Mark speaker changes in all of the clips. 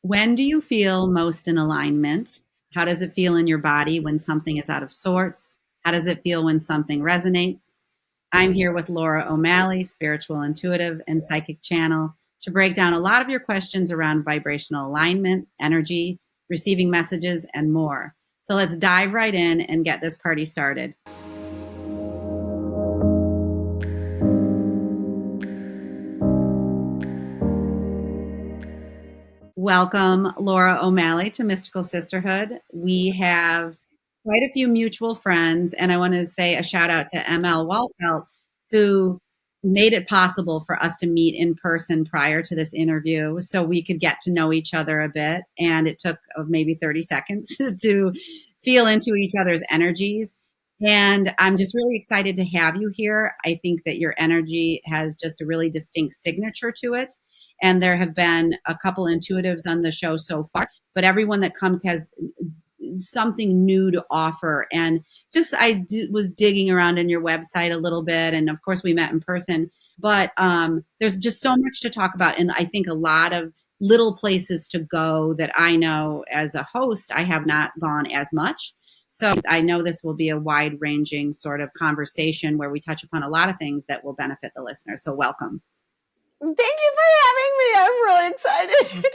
Speaker 1: When do you feel most in alignment? How does it feel in your body when something is out of sorts? How does it feel when something resonates? I'm here with Laura O'Malley, spiritual intuitive and psychic channel, to break down a lot of your questions around vibrational alignment, energy, receiving messages, and more. So let's dive right in and get this party started. Welcome, Laura O'Malley, to Mystical Sisterhood. We have quite a few mutual friends, and I want to say a shout out to ML Walfelt, who made it possible for us to meet in person prior to this interview so we could get to know each other a bit. And it took maybe 30 seconds to feel into each other's energies. And I'm just really excited to have you here. I think that your energy has just a really distinct signature to it. And there have been a couple intuitives on the show so far, but everyone that comes has something new to offer. And just was digging around in your website a little bit, and of course we met in person. But there's just so much to talk about, and I think a lot of little places to go that I know as a host I have not gone as much. So I know this will be a wide-ranging sort of conversation where we touch upon a lot of things that will benefit the listener. So welcome.
Speaker 2: Thank you for having me. I'm really excited.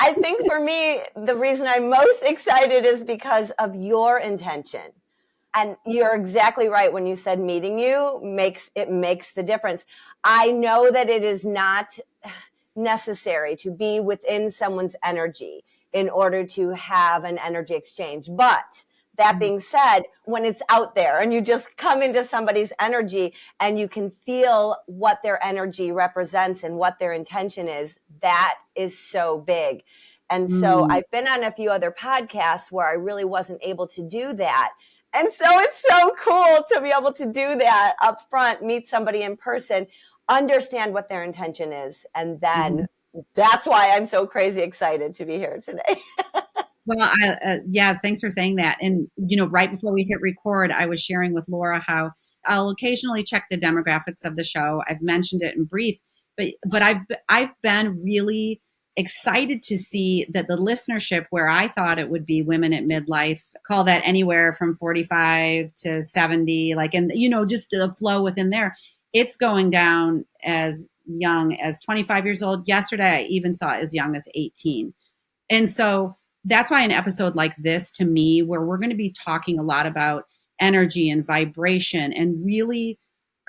Speaker 2: I think for me, the reason I'm most excited is because of your intention. And you're exactly right when you said meeting you makes the difference. I know that it is not necessary to be within someone's energy in order to have an energy exchange. But that being said, when it's out there and you just come into somebody's energy and you can feel what their energy represents and what their intention is, that is so big. And so I've been on a few other podcasts where I really wasn't able to do that. And so it's so cool to be able to do that up front, meet somebody in person, understand what their intention is. And then that's why I'm so crazy excited to be here today.
Speaker 1: Well, yes, thanks for saying that. And, right before we hit record, I was sharing with Laura how I'll occasionally check the demographics of the show. I've mentioned it in brief, but I've been really excited to see that the listenership, where I thought it would be women at midlife, call that anywhere from 45 to 70, just the flow within there, it's going down as young as 25 years old. Yesterday, I even saw as young as 18. And so that's why an episode like this, to me, where we're going to be talking a lot about energy and vibration and really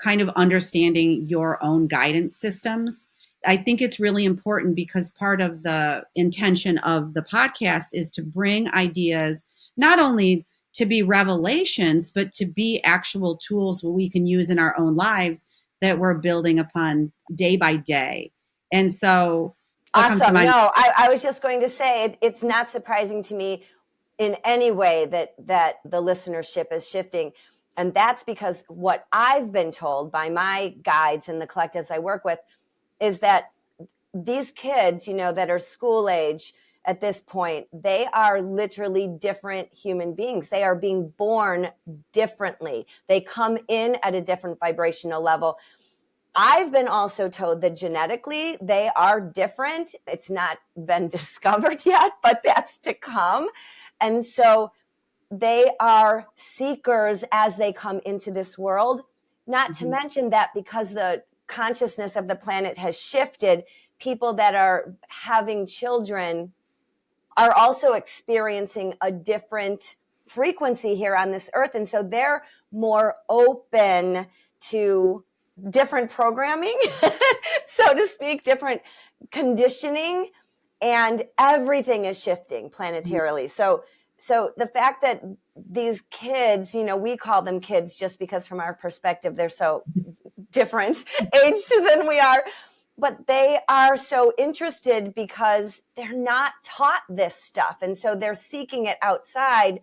Speaker 1: kind of understanding your own guidance systems, I think it's really important because part of the intention of the podcast is to bring ideas, not only to be revelations, but to be actual tools we can use in our own lives that we're building upon day by day. And so
Speaker 2: awesome. No, I was just going to say it's not surprising to me in any way that the listenership is shifting. And that's because what I've been told by my guides and the collectives I work with is that these kids, that are school age at this point, they are literally different human beings. They are being born differently. They come in at a different vibrational level. I've been also told that genetically they are different. It's not been discovered yet, but that's to come. And so they are seekers as they come into this world, not to mention that because the consciousness of the planet has shifted, people that are having children are also experiencing a different frequency here on this earth. And so they're more open to different programming, so to speak, different conditioning, and everything is shifting planetarily. So the fact that these kids, we call them kids just because from our perspective, they're so different aged than we are, but they are so interested because they're not taught this stuff. And so they're seeking it outside.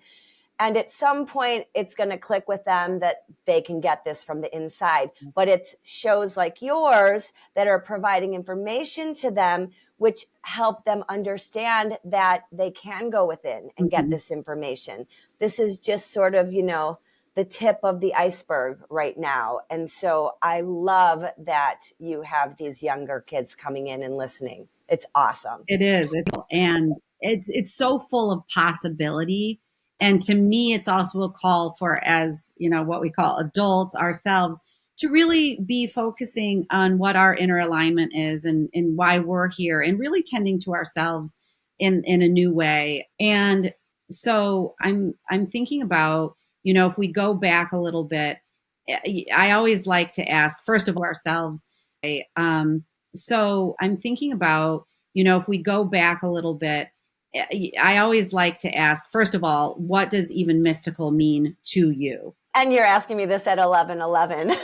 Speaker 2: And at some point, it's going to click with them that they can get this from the inside. But it's shows like yours that are providing information to them, which help them understand that they can go within and get this information. This is just sort of, the tip of the iceberg right now. And so I love that you have these younger kids coming in and listening. It's awesome.
Speaker 1: It is. And it's so full of possibility. And to me, it's also a call for, as you know, what we call adults ourselves, to really be focusing on what our inner alignment is, and why we're here, and really tending to ourselves in a new way. And so I'm thinking about, if we go back a little bit, I always like to ask, first of all, ourselves. So I'm thinking about, if we go back a little bit, I always like to ask, first of all, what does even mystical mean to you?
Speaker 2: And you're asking me this at 11:11,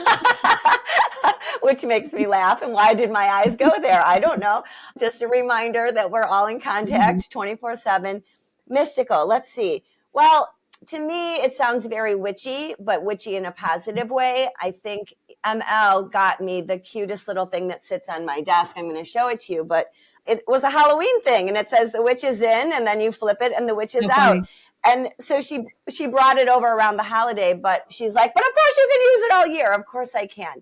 Speaker 2: which makes me laugh. And why did my eyes go there? I don't know. Just a reminder that we're all in contact 24/7. Mystical. Let's see. Well, to me, it sounds very witchy, but witchy in a positive way. I think ML got me the cutest little thing that sits on my desk. I'm going to show it to you, but it was a Halloween thing, and it says the witch is in, and then you flip it and the witch is out. And so she brought it over around the holiday, but she's like, but of course you can use it all year. Of course I can.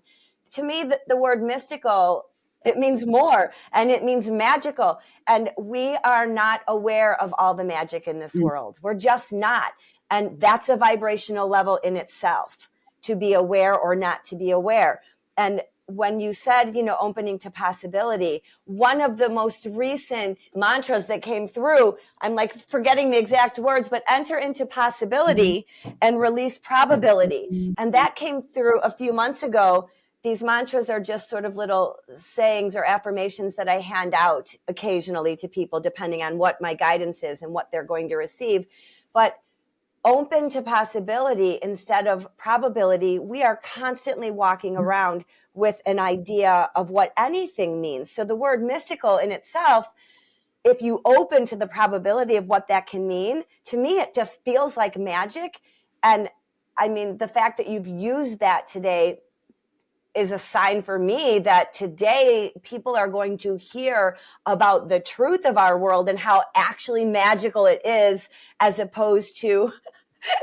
Speaker 2: To me, the word mystical, it means more, and it means magical. And we are not aware of all the magic in this world. We're just not. And that's a vibrational level in itself, to be aware or not to be aware. And when you said, opening to possibility, one of the most recent mantras that came through, I'm like forgetting the exact words, but enter into possibility and release probability. And that came through a few months ago. These mantras are just sort of little sayings or affirmations that I hand out occasionally to people, depending on what my guidance is and what they're going to receive. But open to possibility instead of probability, we are constantly walking around with an idea of what anything means. So the word mystical in itself, if you open to the probability of what that can mean, to me, it just feels like magic. And I mean, the fact that you've used that today is a sign for me that today people are going to hear about the truth of our world and how actually magical it is, as opposed to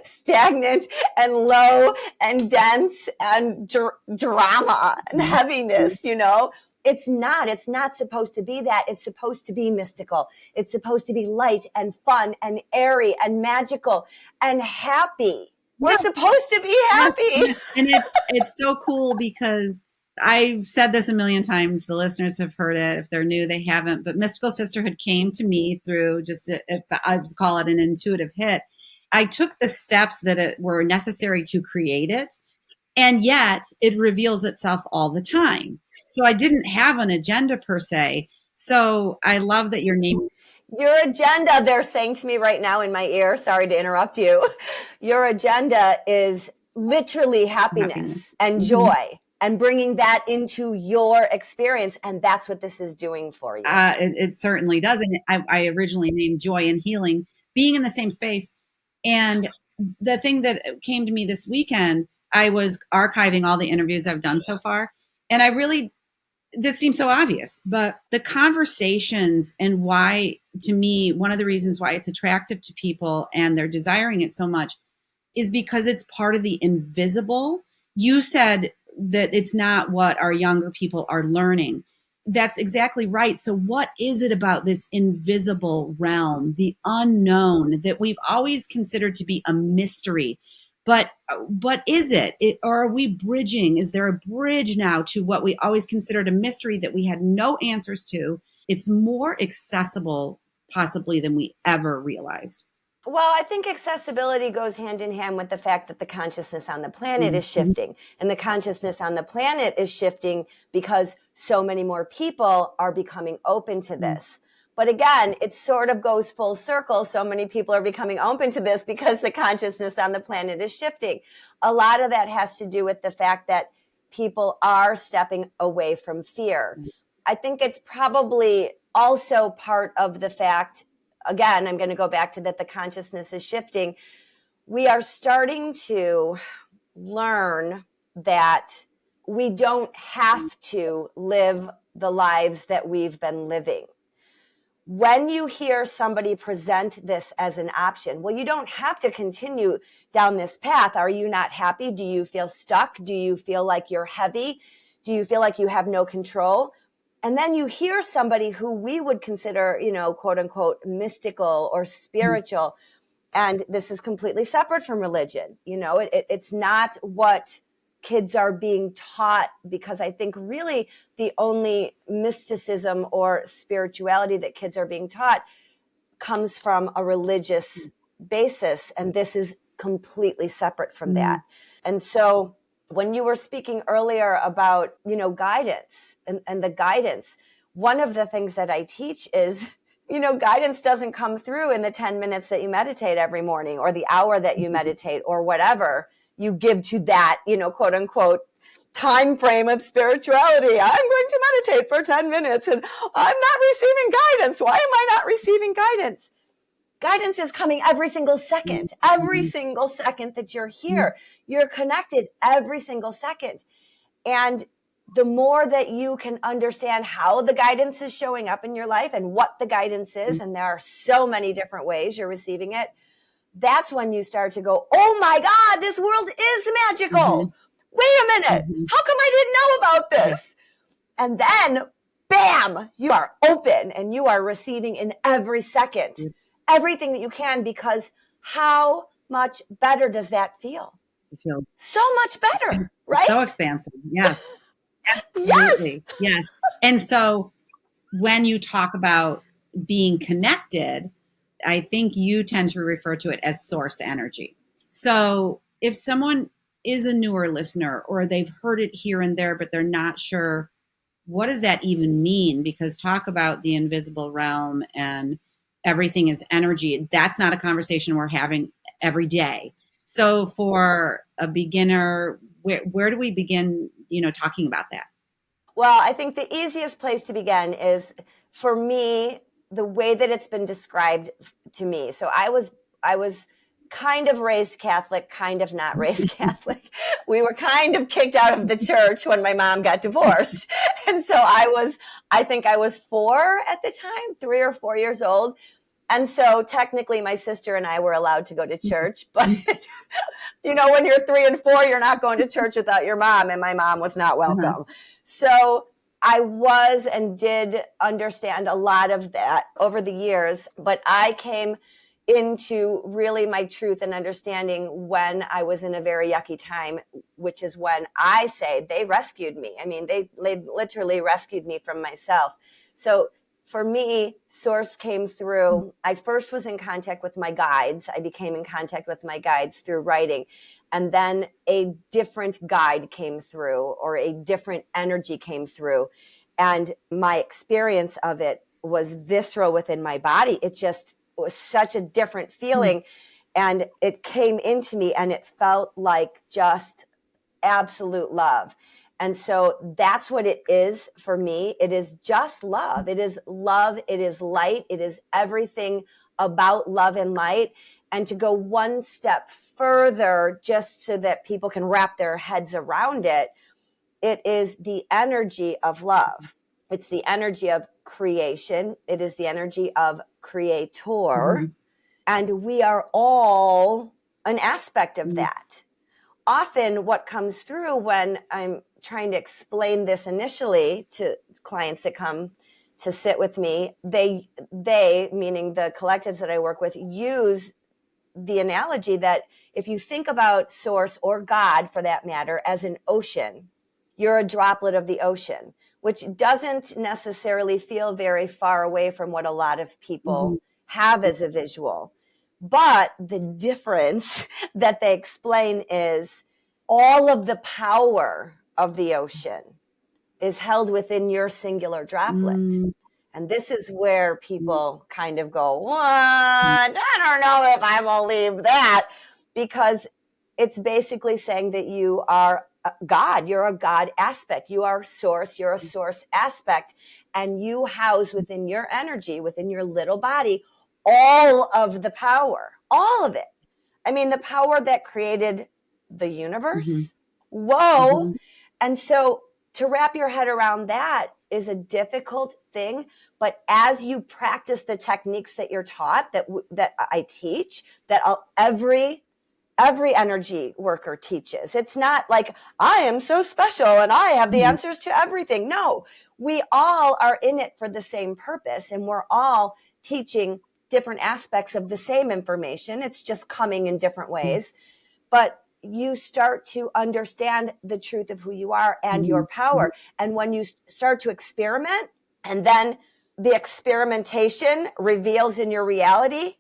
Speaker 2: stagnant and low and dense and drama and heaviness. It's not supposed to be that. It's supposed to be mystical. It's supposed to be light and fun and airy and magical and happy. We're supposed to be happy.
Speaker 1: Yes. And it's so cool, because I've said this a million times. The listeners have heard it. If they're new, they haven't. But Mystical Sisterhood came to me through just, I would call it an intuitive hit. I took the steps that were necessary to create it, and yet it reveals itself all the time. So I didn't have an agenda per se. So I love that your name.
Speaker 2: Your agenda, they're saying to me right now in my ear, sorry to interrupt you, your agenda is literally happiness and joy, and bringing that into your experience. And that's what this is doing for you.
Speaker 1: It certainly does. And I originally named joy and healing, being in the same space. And the thing that came to me this weekend, I was archiving all the interviews I've done so far. And this seems so obvious, but the conversations, and why, to me, one of the reasons why it's attractive to people and they're desiring it so much is because it's part of the invisible. You said that it's not what our younger people are learning. That's exactly right. So what is it about this invisible realm, the unknown, that we've always considered to be a mystery? But is it? Or are we bridging? Is there a bridge now to what we always considered a mystery that we had no answers to? It's more accessible, possibly, than we ever realized.
Speaker 2: Well, I think accessibility goes hand in hand with the fact that the consciousness on the planet is shifting. And the consciousness on the planet is shifting because so many more people are becoming open to this. But again, it sort of goes full circle. So many people are becoming open to this because the consciousness on the planet is shifting. A lot of that has to do with the fact that people are stepping away from fear. I think it's probably also part of the fact, again, I'm going to go back to that the consciousness is shifting. We are starting to learn that we don't have to live the lives that we've been living. When you hear somebody present this as an option, well, you don't have to continue down this path. Are you not happy? Do you feel stuck? Do you feel like you're heavy? Do you feel like you have no control? And then you hear somebody who we would consider, quote unquote, mystical or spiritual. And this is completely separate from religion. It's not what kids are being taught, because I think really the only mysticism or spirituality that kids are being taught comes from a religious basis. And this is completely separate from that. And so when you were speaking earlier about, guidance and the guidance, one of the things that I teach is, guidance doesn't come through in the 10 minutes that you meditate every morning, or the hour that you meditate, or whatever you give to that, quote unquote, time frame of spirituality. I'm going to meditate for 10 minutes and I'm not receiving guidance. Why am I not receiving guidance? Guidance is coming every single second that you're here. You're connected every single second. And the more that you can understand how the guidance is showing up in your life and what the guidance is, and there are so many different ways you're receiving it, that's when you start to go, oh my God, this world is magical. Wait a minute. How come I didn't know about this? And then, bam, you are open and you are receiving in every second everything that you can, because how much better does that feel?
Speaker 1: It feels
Speaker 2: so much better, right?
Speaker 1: So expansive. Yes. Absolutely. Yes. And so when you talk about being connected, I think you tend to refer to it as source energy. So if someone is a newer listener, or they've heard it here and there, but they're not sure, what does that even mean? Because talk about the invisible realm and everything is energy. That's not a conversation we're having every day. So for a beginner, where do we begin, talking about that?
Speaker 2: Well, I think the easiest place to begin is, for me, the way that it's been described to me. So I was kind of raised Catholic, kind of not raised Catholic. We were kind of kicked out of the church when my mom got divorced. And so I think I was 4 at the time, 3 or 4 years old. And so technically my sister and I were allowed to go to church, but when you're 3 and 4, you're not going to church without your mom, and my mom was not welcome. So I was and did understand a lot of that over the years, but I came into really my truth and understanding when I was in a very yucky time, which is when I say they rescued me. I mean, they literally rescued me from myself. So for me, source came through. I first was in contact with my guides. I became in contact with my guides through writing. And then a different guide came through, or a different energy came through. And my experience of it was visceral within my body. It just was such a different feeling. And it came into me and it felt like just absolute love. And so that's what it is for me. It is just love. It is love. It is light. It is everything about love and light. And to go one step further, just so that people can wrap their heads around it, it is the energy of love. It's the energy of creation. It is the energy of creator. And we are all an aspect of that. Often what comes through when I'm trying to explain this initially to clients that come to sit with me, they meaning the collectives that I work with, use the analogy that if you think about source, or God for that matter, as an ocean, you're a droplet of the ocean, which doesn't necessarily feel very far away from what a lot of people have as a visual. But the difference that they explain is all of the power of the ocean is held within your singular droplet. And this is where people kind of go, what? I don't know if I believe that, because it's basically saying that you are God. You're a God aspect. You are source. You're a source aspect. And you house within your energy, within your little body, all of the power, all of it. I mean, the power that created the universe. Whoa. And so to wrap your head around that is a difficult thing. But as you practice the techniques that you're taught, that I teach, that every energy worker teaches. It's not like I am so special and I have the answers to everything. No, we all are in it for the same purpose, and we're all teaching different aspects of the same information. It's just coming in different ways. But you start to understand the truth of who you are and your power. And when you start to experiment, and then the experimentation reveals in your reality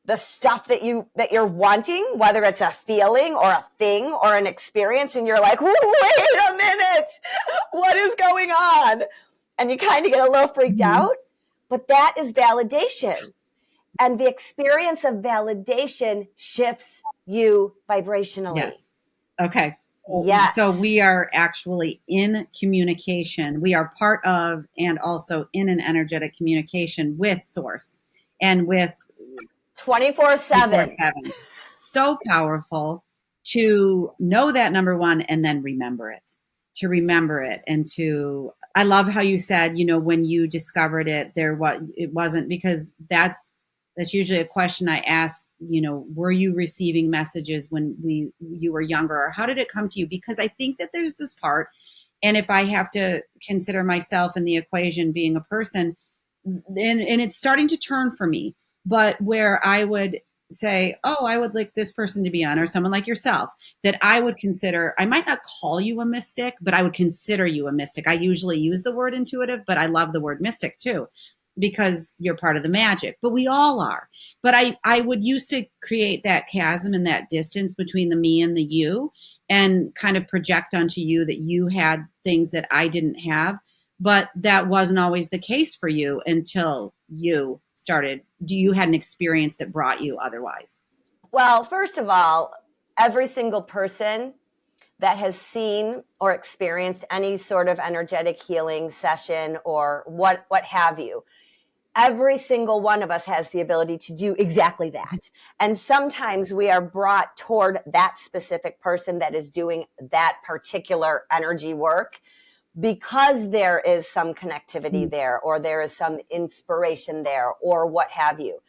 Speaker 2: the stuff that you're wanting, whether it's a feeling or a thing or an experience, and you're like, wait a minute, what is going on? And you kind of get a little freaked out, but that is validation. And the experience of validation shifts you vibrationally.
Speaker 1: Yes. Okay.
Speaker 2: Yes.
Speaker 1: So we are actually in communication. We are part of and also in an energetic communication with source and with
Speaker 2: 24/7.
Speaker 1: So powerful to know that, number one, and then remember it, I love how you said, when you discovered it, it wasn't, because that's usually a question I ask, were you receiving messages when you were younger, or how did it come to you? Because I think that there's this part, and if I have to consider myself in the equation being a person, and it's starting to turn for me, but where I would say, oh, I would like this person to be on, or someone like yourself, that I would consider, I might not call you a mystic, but I would consider you a mystic. I usually use the word intuitive, but I love the word mystic too, because you're part of the magic, but we all are. But I would used to create that chasm and that distance between the me and the you, and kind of project onto you that you had things that I didn't have. But that wasn't always the case for you until you had an experience that brought you otherwise.
Speaker 2: Well, first of all, every single person that has seen or experienced any sort of energetic healing session or what have you, every single one of us has the ability to do exactly that. And sometimes we are brought toward that specific person that is doing that particular energy work, because there is some connectivity there, or there is some inspiration there, or what have you.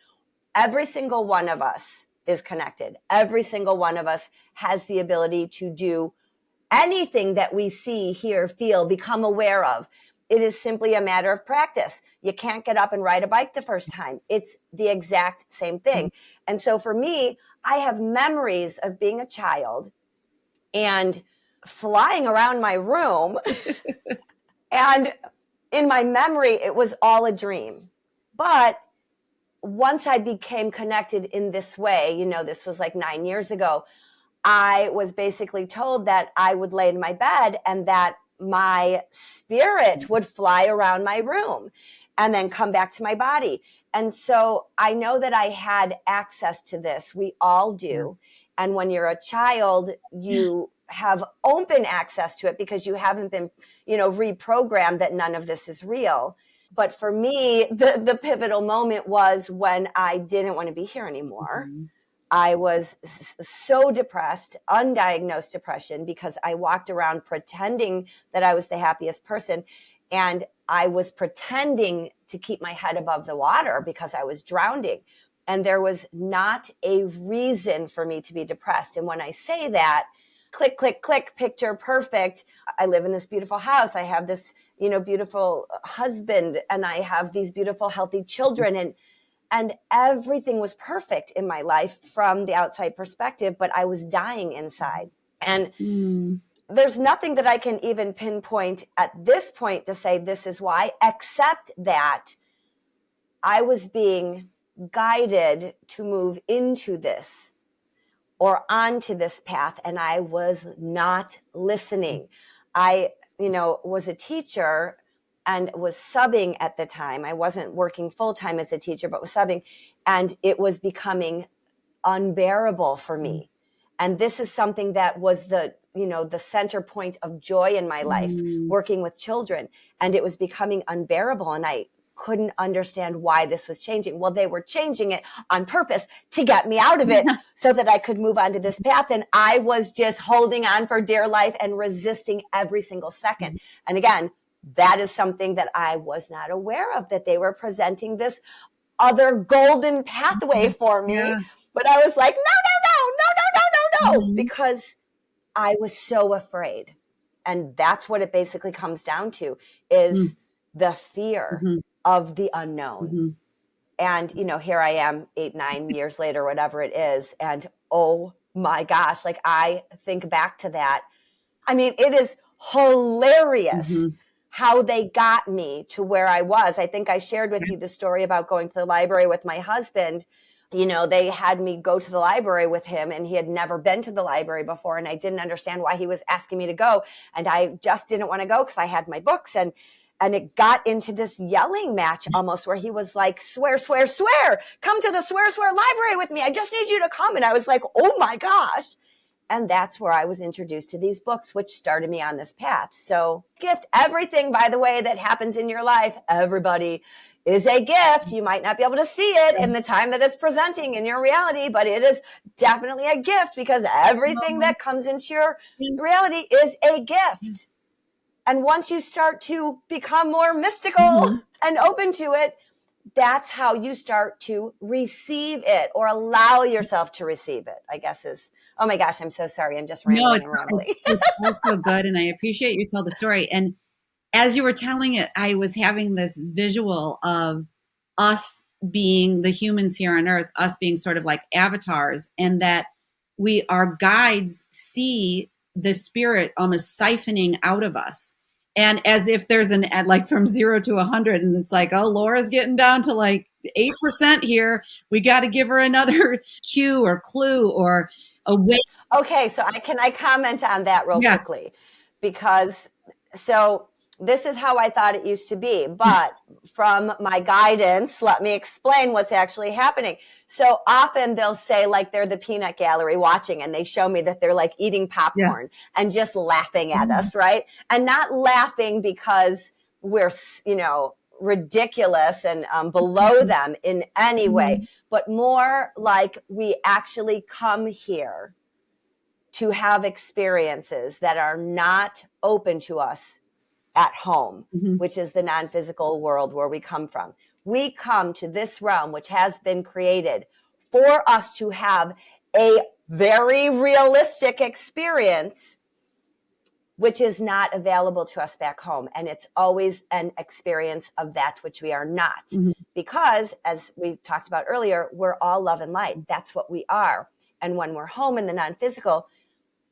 Speaker 2: Every single one of us is connected. Every single one of us has the ability to do anything that we see, hear, feel, become aware of. It is simply a matter of practice. You can't get up and ride a bike the first time. It's the exact same thing. And so for me, I have memories of being a child and flying around my room. And in my memory, it was all a dream. But once I became connected in this way, this was like 9 years ago, I was basically told that I would lay in my bed and that my spirit would fly around my room and then come back to my body. And so I know that I had access to this. We all do. And when you're a child, you have open access to it because you haven't been, reprogrammed that none of this is real. But for me, the pivotal moment was when I didn't want to be here anymore. I was so depressed, undiagnosed depression, because I walked around pretending that I was the happiest person. And I was pretending to keep my head above the water because I was drowning. And there was not a reason for me to be depressed. And when I say that, click, click, click, picture perfect. I live in this beautiful house. I have this, beautiful husband, and I have these beautiful, healthy children. And everything was perfect in my life from the outside perspective, but I was dying inside. And there's nothing that I can even pinpoint at this point to say this is why, except that I was being guided to move into this or onto this path, and I was not listening. I, was a teacher and was subbing at the time. I wasn't working full-time as a teacher, but was subbing, and it was becoming unbearable for me. And this is something that was the center point of joy in my life, working with children, and it was becoming unbearable, and I couldn't understand why this was changing. Well, they were changing it on purpose to get me out of it so that I could move on to this path. And I was just holding on for dear life and resisting every single second. And again, that is something that I was not aware of, that they were presenting this other golden pathway for me. Yeah. But I was like, no, because I was so afraid. And that's what it basically comes down to is the fear
Speaker 1: Mm-hmm.
Speaker 2: of the unknown.
Speaker 1: Mm-hmm.
Speaker 2: And, here I am 8-9 years later, whatever it is. And oh my gosh, like I think back to that. I mean, it is hilarious
Speaker 1: Mm-hmm.
Speaker 2: how they got me to where I was. I think I shared with you the story about going to the library with my husband. They had me go to the library with him, and he had never been to the library before. And I didn't understand why he was asking me to go. And I just didn't want to go because I had my books, and it got into this yelling match almost where he was like, swear, swear, swear, come to the swear, swear library with me. I just need you to come. And I was like, oh my gosh. And that's where I was introduced to these books, which started me on this path. So gift, everything, by the way, that happens in your life, everybody, is a gift. You might not be able to see it in the time that it's presenting in your reality, but it is definitely a gift because everything that comes into your reality is a gift. And once you start to become more mystical and open to it, that's how you start to receive it or allow yourself to receive it, I guess is, oh my gosh, I'm so sorry. I'm just
Speaker 1: No,
Speaker 2: rambling and rambling.
Speaker 1: it's also good. And I appreciate you tell the story. And as you were telling it, I was having this visual of us being the humans here on earth, us being sort of like avatars, and that our guides see the spirit almost siphoning out of us. And as if there's like from 0 to 100, and it's like, oh, Laura's getting down to like 8% here. We got to give her another cue or clue or a way.
Speaker 2: Okay, so I comment on that real quickly because so this is how I thought it used to be, but from my guidance, let me explain what's actually happening. So often they'll say like they're the peanut gallery watching, and they show me that they're like eating popcorn and just laughing at us, right? And not laughing because we're, ridiculous and below them in any way, but more like we actually come here to have experiences that are not open to us at home, which is the non-physical world where we come from. We come to this realm, which has been created for us to have a very realistic experience, which is not available to us back home. And it's always an experience of that which we are not. Because, as we talked about earlier, we're all love and light. That's what we are. And when we're home in the non-physical,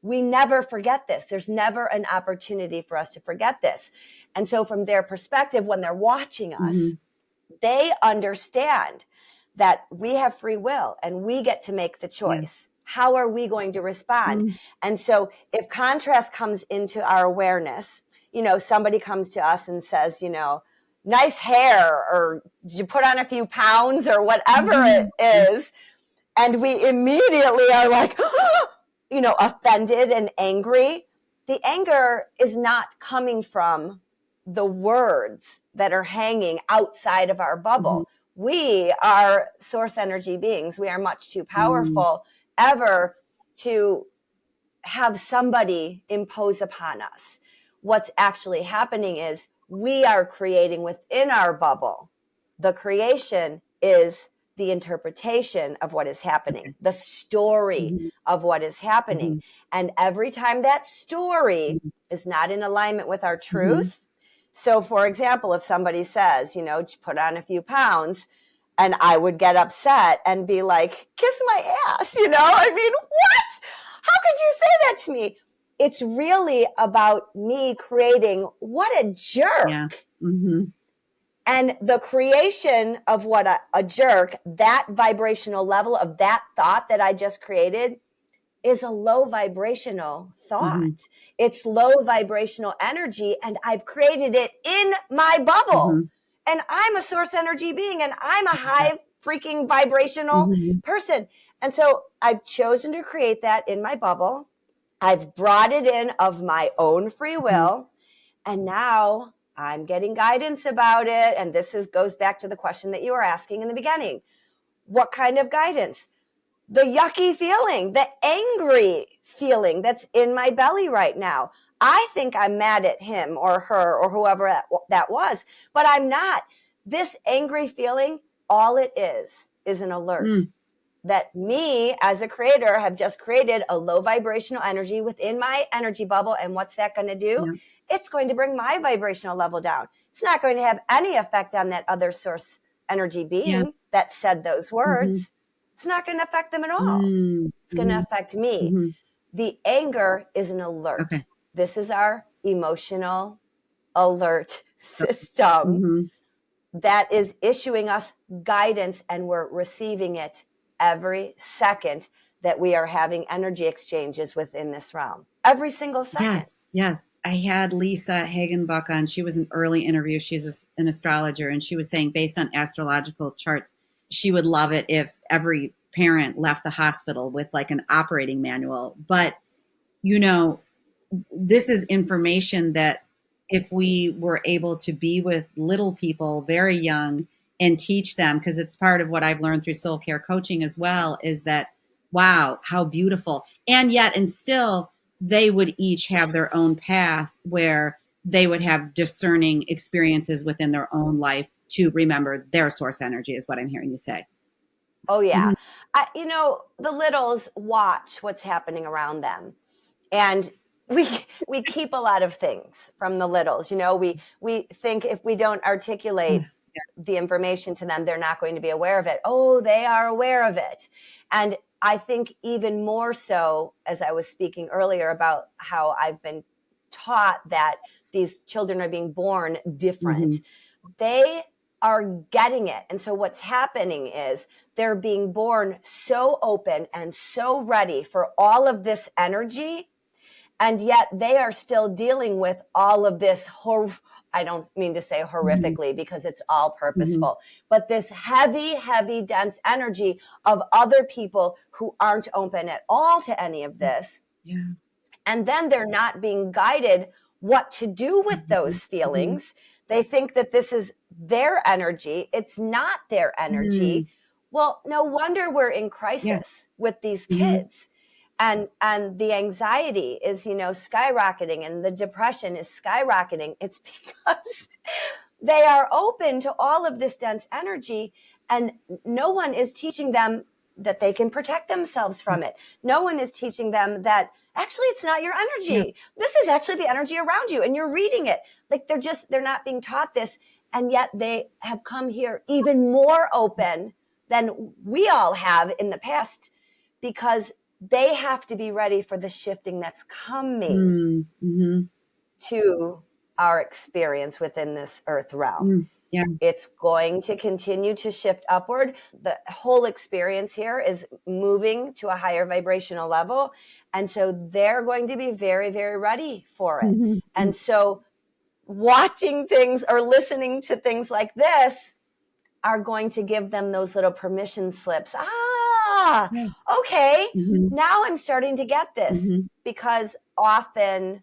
Speaker 2: we never forget this. There's never an opportunity for us to forget this. And so from their perspective, when they're watching us, they understand that we have free will and we get to make the choice. How are we going to respond? And so if contrast comes into our awareness, somebody comes to us and says, nice hair, or did you put on a few pounds, or whatever it is. And we immediately are like, offended and angry. The anger is not coming from the words that are hanging outside of our bubble. We are source energy beings. We are much too powerful ever to have somebody impose upon us. What's actually happening is we are creating within our bubble. The creation is the interpretation of what is happening, the story of what is happening. And every time that story is not in alignment with our truth. So for example, if somebody says, put on a few pounds, and I would get upset and be like, kiss my ass, I mean, what? How could you say that to me? It's really about me creating what a jerk. And the creation of what a jerk, that vibrational level of that thought that I just created is a low vibrational thought. It's low vibrational energy, and I've created it in my bubble. And I'm a source energy being, and I'm a high freaking vibrational person. And so I've chosen to create that in my bubble. I've brought it in of my own free will. And now I'm getting guidance about it. And this goes back to the question that you were asking in the beginning. What kind of guidance? The yucky feeling, the angry feeling that's in my belly right now. I think I'm mad at him or her or whoever that was, but I'm not. This angry feeling, all it is an alert. that me as a creator have just created a low vibrational energy within my energy bubble. And what's that going to do?
Speaker 1: Yeah.
Speaker 2: It's going to bring my vibrational level down. It's not going to have any effect on that other source energy being
Speaker 1: Yeah.
Speaker 2: that said those words. It's not going to affect them at all. It's going to affect me. The anger is an alert.
Speaker 1: Okay.
Speaker 2: This is our emotional alert system that is issuing us guidance, and we're receiving it every second that we are having energy exchanges within this realm. Every single second.
Speaker 1: Yes. I had Lisa Hagenbuck on. She was an early interview. She's an astrologer, and she was saying, based on astrological charts, she would love it if every parent left the hospital with like an operating manual. But, you know, this is information that if we were able to be with little people very young and teach them, because it's part of what I've learned through soul care coaching as well, is that, wow, how beautiful. And yet, and still, they would each have their own path where they would have discerning experiences within their own life to remember their source energy, is what I'm hearing you say.
Speaker 2: Oh, yeah. The littles watch what's happening around them. And we keep a lot of things from the littles. We think if we don't articulate the information to them, they're not going to be aware of it. Oh, they are aware of it. And I think even more so, as I was speaking earlier about how I've been taught that these children are being born different, they are getting it. And so what's happening is they're being born so open and so ready for all of this energy. And yet they are still dealing with all of this, I don't mean to say horrifically because it's all purposeful, but this heavy, heavy, dense energy of other people who aren't open at all to any of this.
Speaker 1: Yeah.
Speaker 2: And then they're not being guided what to do with those feelings. They think that this is their energy. It's not their energy. Well, no wonder we're in crisis with these kids. And the anxiety is, skyrocketing, and the depression is skyrocketing. It's because they are open to all of this dense energy, and no one is teaching them that they can protect themselves from it. No one is teaching them that actually it's not your energy. This is actually the energy around you, and you're reading it. Like they're not being taught this. And yet they have come here even more open than we all have in the past, because they have to be ready for the shifting that's coming to our experience within this earth realm. It's going to continue to shift upward. The whole experience here is moving to a higher vibrational level. And so they're going to be very, very ready for it. And so watching things or listening to things like this are going to give them those little permission slips. Okay, now I'm starting to get this, because often,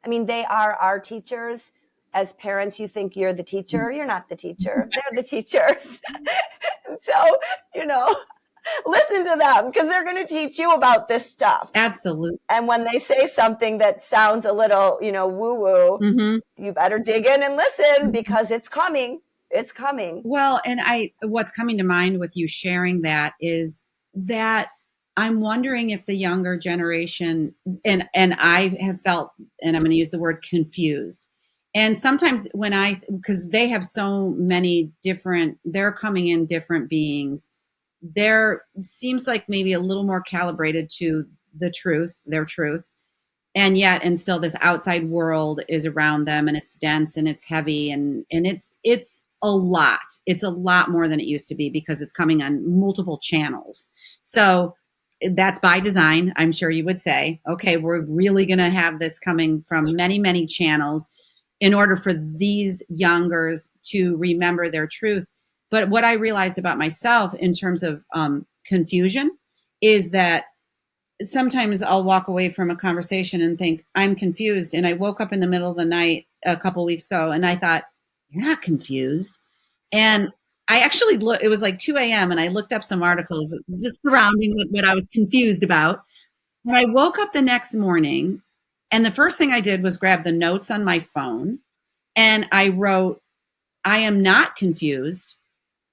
Speaker 2: they are our teachers. As parents, you think you're the teacher. You're not the teacher. They're the teachers. So, listen to them, because they're going to teach you about this stuff.
Speaker 1: Absolutely.
Speaker 2: And when they say something that sounds a little, woo-woo, you better dig in and listen, because it's coming. It's coming.
Speaker 1: Well, and what's coming to mind with you sharing that is that I'm wondering if the younger generation, and I have felt, and I'm going to use the word confused. And sometimes because they have so many different, they're coming in different beings, there seems like maybe a little more calibrated to the truth, their truth. And yet, and still this outside world is around them, and it's dense and it's heavy, and it's a lot. It's a lot more than it used to be, because it's coming on multiple channels. So that's by design. I'm sure you would say, okay, we're really going to have this coming from many, many channels in order for these youngers to remember their truth. But what I realized about myself in terms of confusion is that sometimes I'll walk away from a conversation and think, I'm confused. And I woke up in the middle of the night a couple of weeks ago and I thought, you're not confused. And I actually it was like 2 a.m. and I looked up some articles just surrounding what I was confused about. And I woke up the next morning, and the first thing I did was grab the notes on my phone, and I wrote, I am not confused.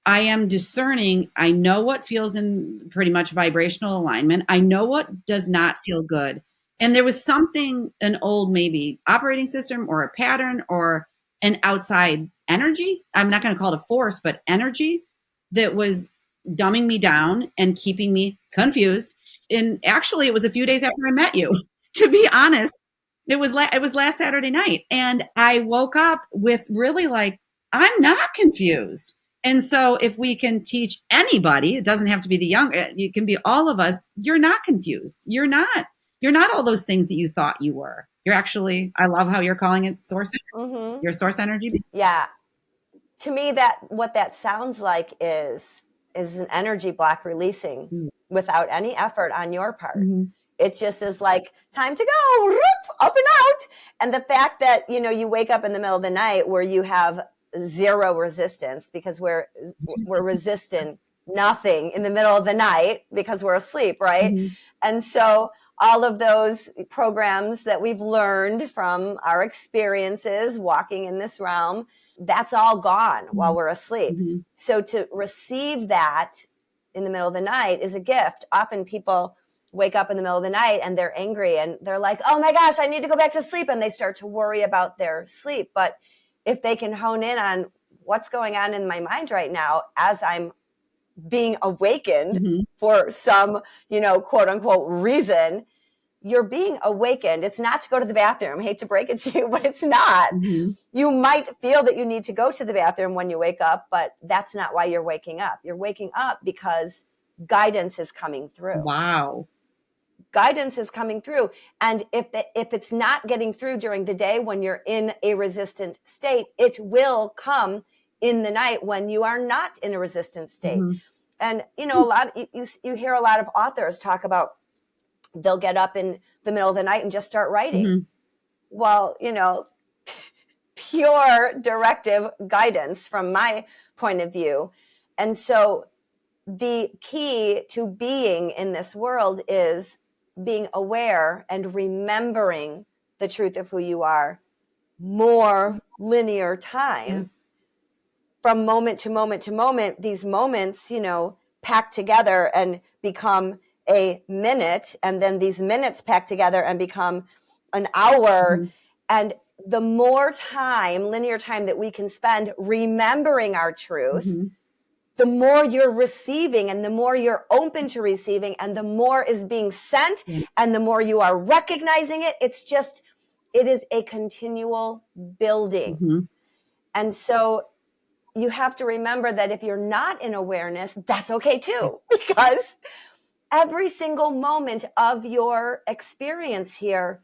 Speaker 1: I am discerning. I know what feels in pretty much vibrational alignment. I know what does not feel good. And there was something, an old maybe operating system or a pattern or an outside energy. I'm not going to call it a force, but energy that was dumbing me down and keeping me confused. And actually, it was a few days after I met you, to be honest. It was last Saturday night. And I woke up with really like, I'm not confused. And so if we can teach anybody, it doesn't have to be the young, it can be all of us, you're not confused. You're not all those things that you thought you were. You're actually, I love how you're calling it source, your source energy.
Speaker 2: Yeah. To me, that what that sounds like is an energy block releasing without any effort on your part.
Speaker 1: Mm-hmm.
Speaker 2: It just is like, time to go, up and out. And the fact that, you know, you wake up in the middle of the night where you have zero resistance because we're resisting nothing in the middle of the night because we're asleep, right?
Speaker 1: Mm-hmm.
Speaker 2: And so all of those programs that we've learned from our experiences walking in this realm, that's all gone while we're asleep.
Speaker 1: Mm-hmm.
Speaker 2: So to receive that in the middle of the night is a gift. Often people wake up in the middle of the night and they're angry and they're like, oh my gosh, I need to go back to sleep. And they start to worry about their sleep. But if they can hone in on what's going on in my mind right now as I'm being awakened for some, you know, quote unquote reason, you're being awakened. It's not to go to the bathroom. I hate to break it to you, but it's not. You might feel that you need to go to the bathroom when you wake up, but that's not why you're waking up. You're waking up because guidance is coming through.
Speaker 1: Wow.
Speaker 2: Guidance is coming through. And if it's not getting through during the day when you're in a resistant state, it will come in the night when you are not in a resistant state. And, you know, you hear a lot of authors talk about they'll get up in the middle of the night and just start writing. Well, you know, pure directive guidance from my point of view. And so the key to being in this world is being aware and remembering the truth of who you are more linear time from moment to moment to moment. These moments, you know, pack together and become a minute, and then these minutes pack together and become an hour. And the more time, linear time that we can spend remembering our truth, the more you're receiving and the more you're open to receiving and the more is being sent and the more you are recognizing it. It's just, it is a continual building. And so you have to remember that if you're not in awareness, that's okay too, because every single moment of your experience here,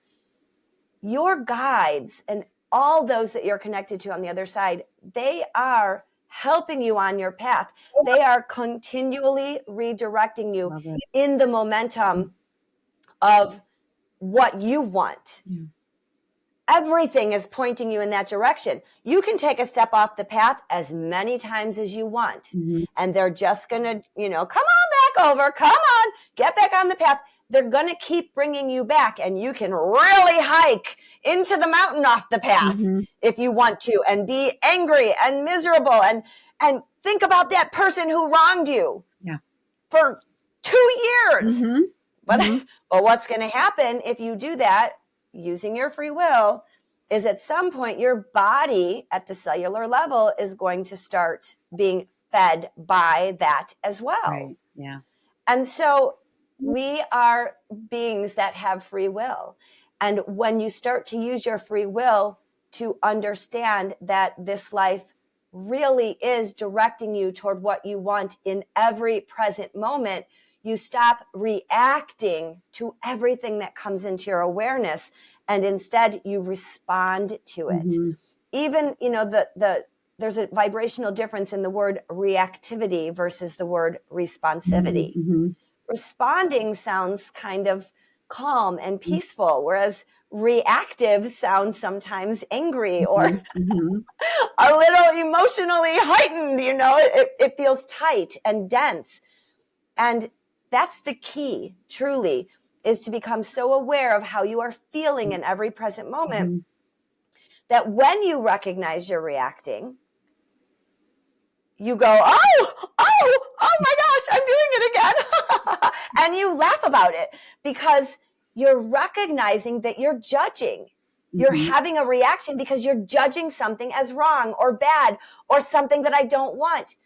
Speaker 2: your guides and all those that you're connected to on the other side, they are helping you on your path. They are continually redirecting you in the momentum of what you want. Everything is pointing you in that direction. You can take a step off the path as many times as you want. And they're just going to, you know, come on back over, come on, get back on the path. They're going to keep bringing you back, and you can really hike into the mountain off the path if you want to, and be angry and miserable and think about that person who wronged you for 2 years. But what's going to happen if you do that using your free will is at some point your body at the cellular level is going to start being fed by that as well. And so we are beings that have free will. And when you start to use your free will to understand that this life really is directing you toward what you want in every present moment, you stop reacting to everything that comes into your awareness, and instead you respond to it. Even, you know, there's a vibrational difference in the word reactivity versus the word responsivity. Responding sounds kind of calm and peaceful, whereas reactive sounds sometimes angry or a little emotionally heightened. You know, it feels tight and dense. And that's the key, truly, is to become so aware of how you are feeling in every present moment that when you recognize you're reacting, you go, oh my gosh, I'm doing it again. And you laugh about it because you're recognizing that you're judging. You're having a reaction because you're judging something as wrong or bad or something that I don't want.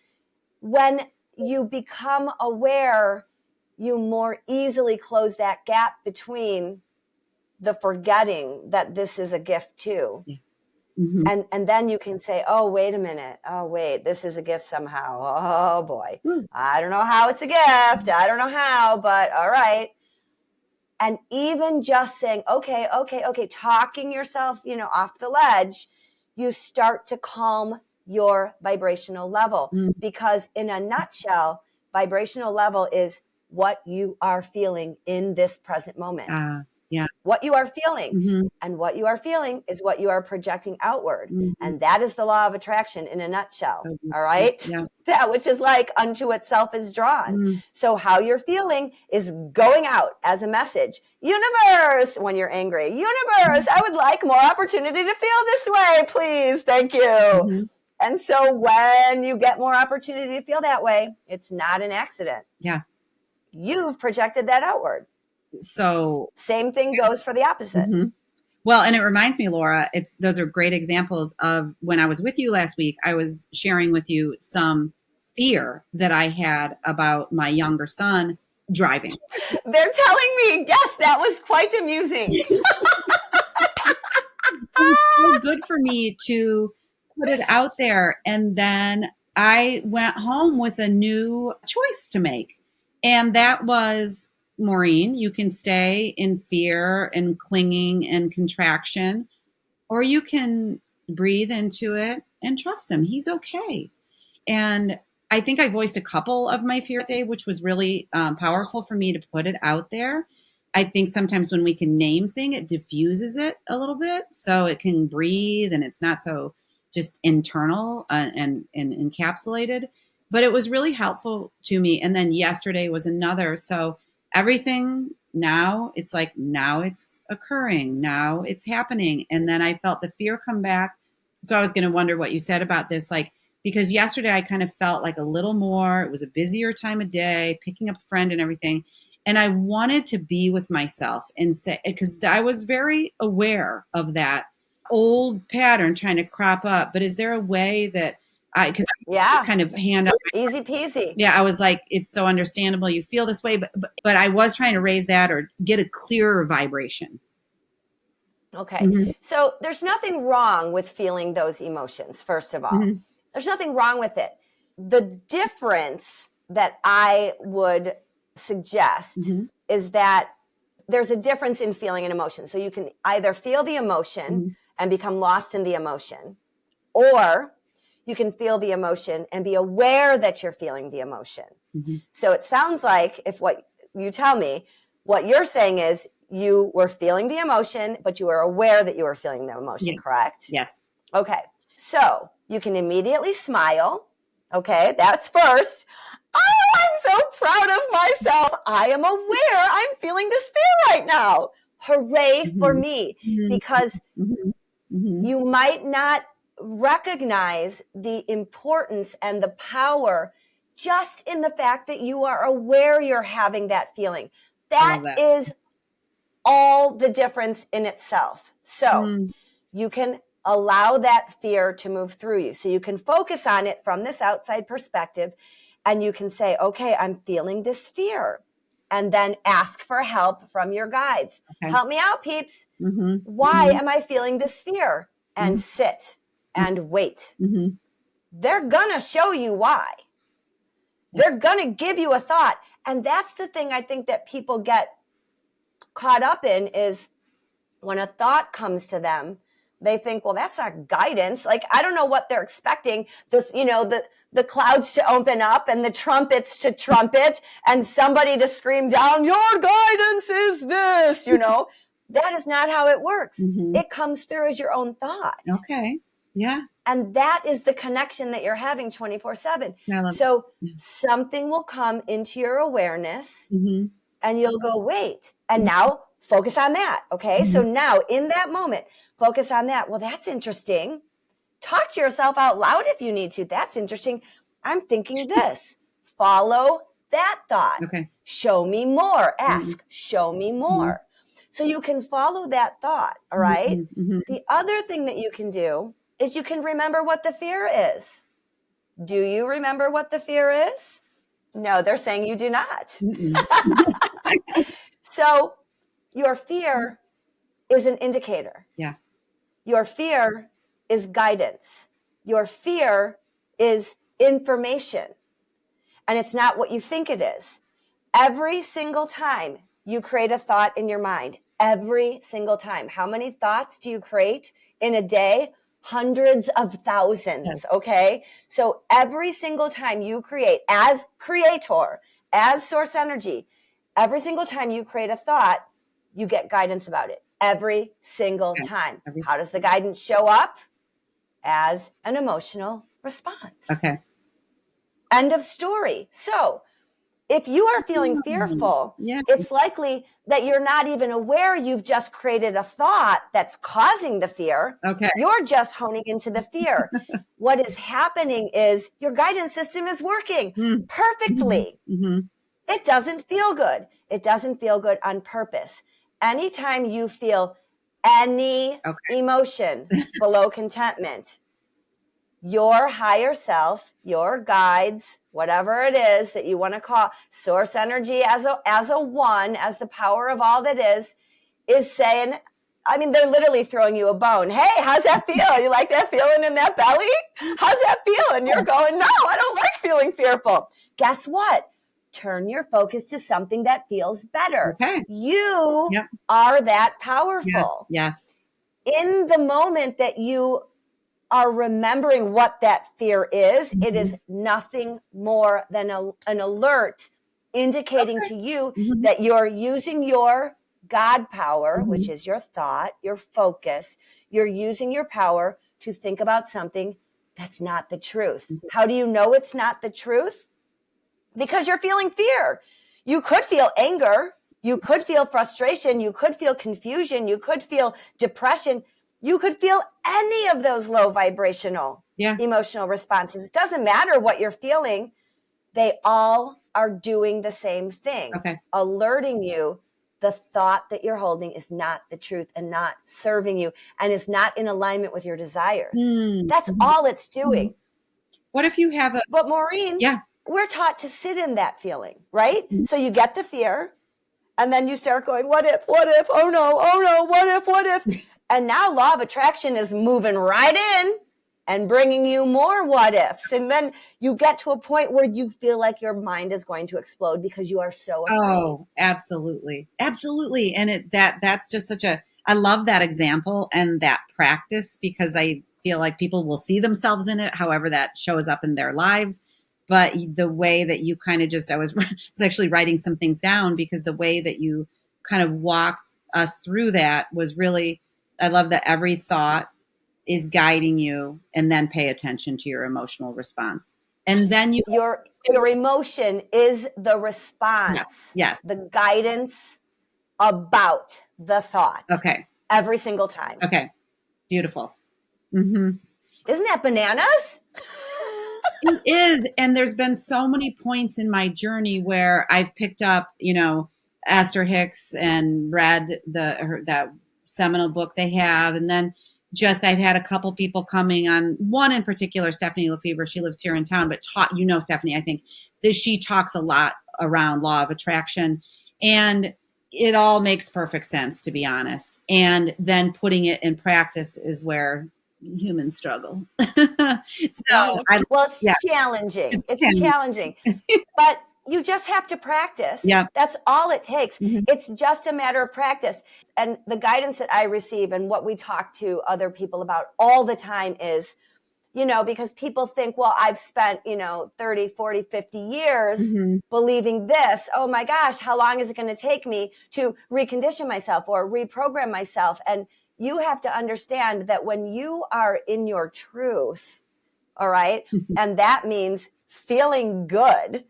Speaker 2: When you become aware, you more easily close that gap between the forgetting that this is a gift too.
Speaker 1: Yeah.
Speaker 2: And then you can say, oh, wait a minute. Oh, wait, this is a gift somehow. Oh, boy. I don't know how it's a gift. I don't know how, but all right. And even just saying, okay, talking yourself, off the ledge, you start to calm your vibrational level. Because in a nutshell, vibrational level is what you are feeling in this present moment.
Speaker 1: Yeah.
Speaker 2: What you are feeling. And what you are feeling is what you are projecting outward. And that is the law of attraction in a nutshell. All right.
Speaker 1: Yeah.
Speaker 2: That which is like unto itself is drawn. So how you're feeling is going out as a message. Universe, when you're angry, universe, I would like more opportunity to feel this way, please. Thank you. And so when you get more opportunity to feel that way, it's not an accident.
Speaker 1: Yeah.
Speaker 2: You've projected that outward.
Speaker 1: So
Speaker 2: same thing goes for the opposite.
Speaker 1: Well, and it reminds me, Laura, those are great examples of when I was with you last week, I was sharing with you some fear that I had about my younger son driving.
Speaker 2: They're telling me, yes, that was quite amusing.
Speaker 1: It was so good for me to put it out there. And then I went home with a new choice to make. And that was, Maureen, you can stay in fear and clinging and contraction, or you can breathe into it and trust him. He's okay. And I think I voiced a couple of my fear today, which was really powerful for me to put it out there. I think sometimes when we can name things, it diffuses it a little bit so it can breathe and it's not so just internal and encapsulated. But it was really helpful to me. And then yesterday was another. So everything now, it's like, now it's occurring. Now it's happening. And then I felt the fear come back. So I was going to wonder what you said about this, like, because yesterday I kind of felt like a little more, it was a busier time of day, picking up a friend and everything. And I wanted to be with myself and say, because I was very aware of that old pattern trying to crop up. But is there a way that because I just kind of hand up.
Speaker 2: Easy peasy.
Speaker 1: Yeah, I was like, it's so understandable. You feel this way, but I was trying to raise that or get a clearer vibration.
Speaker 2: Okay. So there's nothing wrong with feeling those emotions, first of all. There's nothing wrong with it. The difference that I would suggest is that there's a difference in feeling an emotion. So you can either feel the emotion and become lost in the emotion, or you can feel the emotion and be aware that you're feeling the emotion. So it sounds like, if what you tell me, what you're saying is you were feeling the emotion, but you were aware that you were feeling the emotion, correct?
Speaker 1: Yes.
Speaker 2: Okay. So you can immediately smile. Okay. That's first. Oh, I'm so proud of myself. I am aware I'm feeling this fear right now. Hooray for me. Because you might not recognize the importance and the power just in the fact that you are aware you're having that feeling. That is all the difference in itself. So you can allow that fear to move through you. So you can focus on it from this outside perspective, and you can say, okay, I'm feeling this fear. And then ask for help from your guides. Help me out, peeps. Why am I feeling this fear? And sit and wait. They're going to show you why. They're going to give you a thought. And that's the thing I think that people get caught up in, is when a thought comes to them, they think, well, that's not guidance. Like, I don't know what they're expecting. This, the clouds to open up and the trumpets to trumpet and somebody to scream down, your guidance is this, That is not how it works. It comes through as your own thought.
Speaker 1: Okay. Yeah.
Speaker 2: And that is the connection that you're having 24/7. So something will come into your awareness and you'll go, wait, and now focus on that. Okay. So now in that moment, focus on that. Well, that's interesting. Talk to yourself out loud if you need to. That's interesting. I'm thinking this. Follow that thought.
Speaker 1: Okay.
Speaker 2: Show me more. Ask, show me more. So you can follow that thought, all right? The other thing that you can do is you can remember what the fear is. Do you remember what the fear is? No, they're saying you do not. So your fear is an indicator.
Speaker 1: Yeah.
Speaker 2: Your fear is guidance. Your fear is information. And it's not what you think it is. Every single time you create a thought in your mind, every single time. How many thoughts do you create in a day? Hundreds of thousands, yes. Okay? So every single time you create, as creator, as source energy, every single time you create a thought, you get guidance about it. Every single time. How does the guidance show up? As an emotional response.
Speaker 1: Okay.
Speaker 2: End of story. So if you are feeling fearful, it's likely that you're not even aware you've just created a thought that's causing the fear.
Speaker 1: Okay.
Speaker 2: You're just honing into the fear. What is happening is your guidance system is working perfectly. It doesn't feel good. It doesn't feel good on purpose. Anytime you feel any emotion below contentment, your higher self, your guides, whatever it is that you want to call source energy as a one, as the power of all that is saying, I mean, they're literally throwing you a bone. Hey, how's that feel? You like that feeling in that belly? How's that feel? And you're going, no, I don't like feeling fearful. Guess what? Turn your focus to something that feels better.
Speaker 1: Okay.
Speaker 2: You are that powerful.
Speaker 1: Yes.
Speaker 2: In the moment that you are remembering what that fear is, it is nothing more than an alert indicating to you that you're using your God power, which is your thought, your focus. You're using your power to think about something that's not the truth. How do you know it's not the truth? Because you're feeling fear. You could feel anger. You could feel frustration. You could feel confusion. You could feel depression. You could feel any of those low vibrational emotional responses. It doesn't matter what you're feeling. They all are doing the same thing, alerting you the thought that you're holding is not the truth and not serving you and is not in alignment with your desires. That's all it's doing.
Speaker 1: What if you have
Speaker 2: But Maureen, we're taught to sit in that feeling, right? So you get the fear. And then you start going, what if, oh no, what if? And now law of attraction is moving right in and bringing you more what ifs. And then you get to a point where you feel like your mind is going to explode because you are so afraid.
Speaker 1: Oh, absolutely. Absolutely. And that's just I love that example and that practice because I feel like people will see themselves in it, however that shows up in their lives. But the way that you kind of I was actually writing some things down because the way that you kind of walked us through that was really, I love that every thought is guiding you and then pay attention to your emotional response. And then
Speaker 2: your emotion is the response.
Speaker 1: Yes.
Speaker 2: The guidance about the thought.
Speaker 1: Okay.
Speaker 2: Every single time.
Speaker 1: Okay. Beautiful.
Speaker 2: Isn't that bananas?
Speaker 1: It is. And there's been so many points in my journey where I've picked up, Esther Hicks and read that seminal book they have. And then I've had a couple people coming on, one in particular, Stephanie Lefevre. She lives here in town, but Stephanie, I think that she talks a lot around law of attraction, and it all makes perfect sense, to be honest. And then putting it in practice is where humans struggle. It's
Speaker 2: challenging. It's challenging. But you just have to practice.
Speaker 1: Yeah.
Speaker 2: That's all it takes. It's just a matter of practice. And the guidance that I receive and what we talk to other people about all the time is, because people think, well, I've spent, 30, 40, 50 years believing this. Oh my gosh, how long is it going to take me to recondition myself or reprogram myself? And you have to understand that when you are in your truth, all right, and that means feeling good,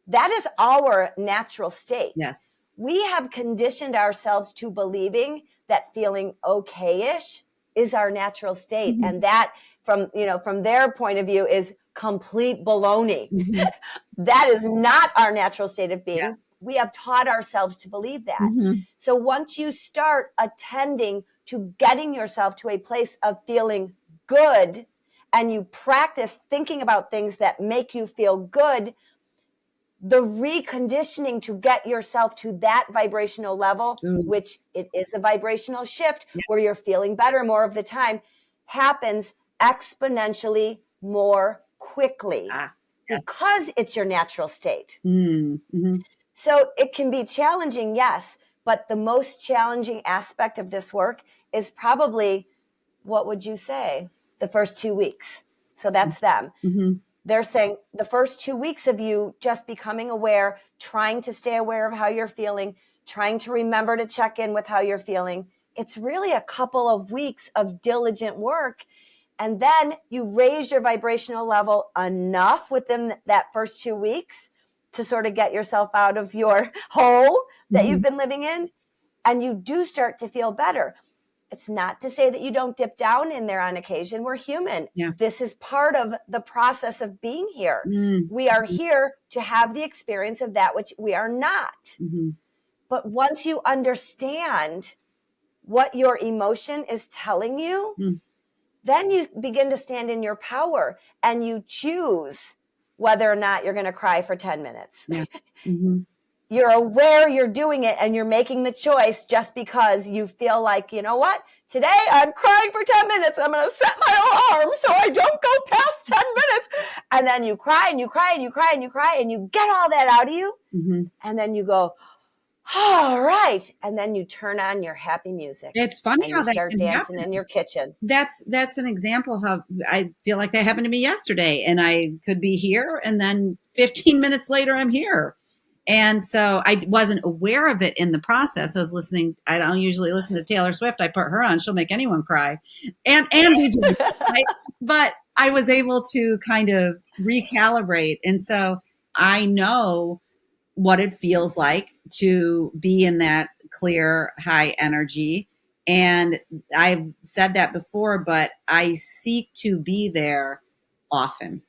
Speaker 2: that is our natural state.
Speaker 1: Yes.
Speaker 2: We have conditioned ourselves to believing that feeling okay-ish is our natural state. And that from their point of view is complete baloney.
Speaker 1: Mm-hmm.
Speaker 2: That is not our natural state of being.
Speaker 1: Yeah.
Speaker 2: We have taught ourselves to believe that.
Speaker 1: Mm-hmm.
Speaker 2: So once you start attending to getting yourself to a place of feeling good, and you practice thinking about things that make you feel good, the reconditioning to get yourself to that vibrational level, which it is a vibrational shift where you're feeling better more of the time, happens exponentially more quickly because it's your natural state.
Speaker 1: Mm-hmm.
Speaker 2: So it can be challenging, yes, but the most challenging aspect of this work is probably, what would you say, the first 2 weeks. So that's them.
Speaker 1: Mm-hmm.
Speaker 2: They're saying the first 2 weeks of you just becoming aware, trying to stay aware of how you're feeling, trying to remember to check in with how you're feeling. It's really a couple of weeks of diligent work. And then you raise your vibrational level enough within that first 2 weeks to sort of get yourself out of your hole that you've been living in. And you do start to feel better. It's not to say that you don't dip down in there on occasion. We're human.
Speaker 1: Yeah.
Speaker 2: This is part of the process of being here.
Speaker 1: Mm-hmm.
Speaker 2: We are here to have the experience of that which we are not.
Speaker 1: Mm-hmm.
Speaker 2: But once you understand what your emotion is telling you, then you begin to stand in your power and you choose whether or not you're going to cry for 10 minutes.
Speaker 1: Yeah. Mm-hmm.
Speaker 2: You're aware you're doing it and you're making the choice just because you feel like, you know what, today I'm crying for 10 minutes. I'm going to set my alarm so I don't go past 10 minutes. And then you cry and you cry and you cry and you cry and you get all that out of you.
Speaker 1: Mm-hmm.
Speaker 2: And then you go, all right. And then you turn on your happy music.
Speaker 1: It's funny
Speaker 2: and
Speaker 1: how
Speaker 2: you
Speaker 1: that
Speaker 2: start
Speaker 1: can
Speaker 2: dancing
Speaker 1: happen.
Speaker 2: in your kitchen.
Speaker 1: That's an example how I feel like that happened to me yesterday, and I could be here and then 15 minutes later I'm here. And so I wasn't aware of it in the process. I was listening. I don't usually listen to Taylor Swift. I put her on. She'll make anyone cry. And DJ, right? But I was able to kind of recalibrate. And so I know what it feels like to be in that clear, high energy. And I've said that before, but I seek to be there often.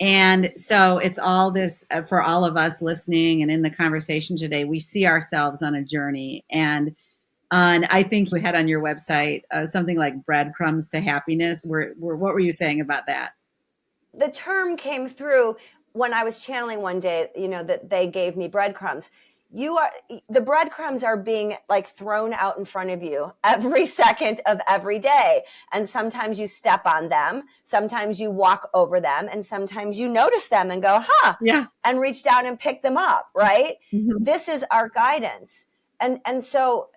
Speaker 1: And so it's all this for all of us listening and in the conversation today, we see ourselves on a journey. And I think we had on your website something like breadcrumbs to happiness. What were you saying about that?
Speaker 2: The term came through when I was channeling one day, that they gave me breadcrumbs. The breadcrumbs are being like thrown out in front of you every second of every day. And sometimes you step on them. Sometimes you walk over them, and sometimes you notice them and go,
Speaker 1: yeah,
Speaker 2: and reach down and pick them up. Right.
Speaker 1: Mm-hmm.
Speaker 2: This is our guidance. And so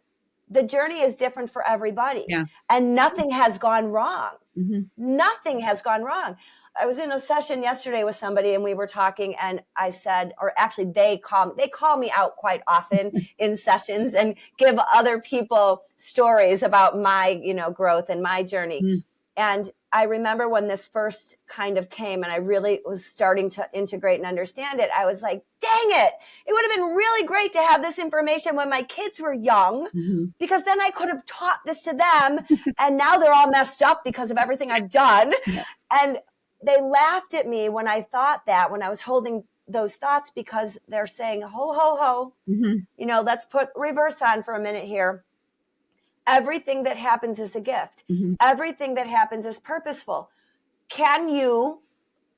Speaker 2: the journey is different for everybody.
Speaker 1: Yeah.
Speaker 2: And nothing has gone wrong.
Speaker 1: Mm-hmm.
Speaker 2: Nothing has gone wrong. I was in a session yesterday with somebody and we were talking, and I said, or actually they call me out quite often in sessions and give other people stories about my, growth and my journey. Mm. And I remember when this first kind of came and I really was starting to integrate and understand it, I was like, dang it. It would have been really great to have this information when my kids were young, because then I could have taught this to them. And now they're all messed up because of everything I've done. Yes. And they laughed at me when I thought that, when I was holding those thoughts, because they're saying, ho, ho, ho, let's put reverse on for a minute here. Everything that happens is a gift. Everything that happens is purposeful. Can you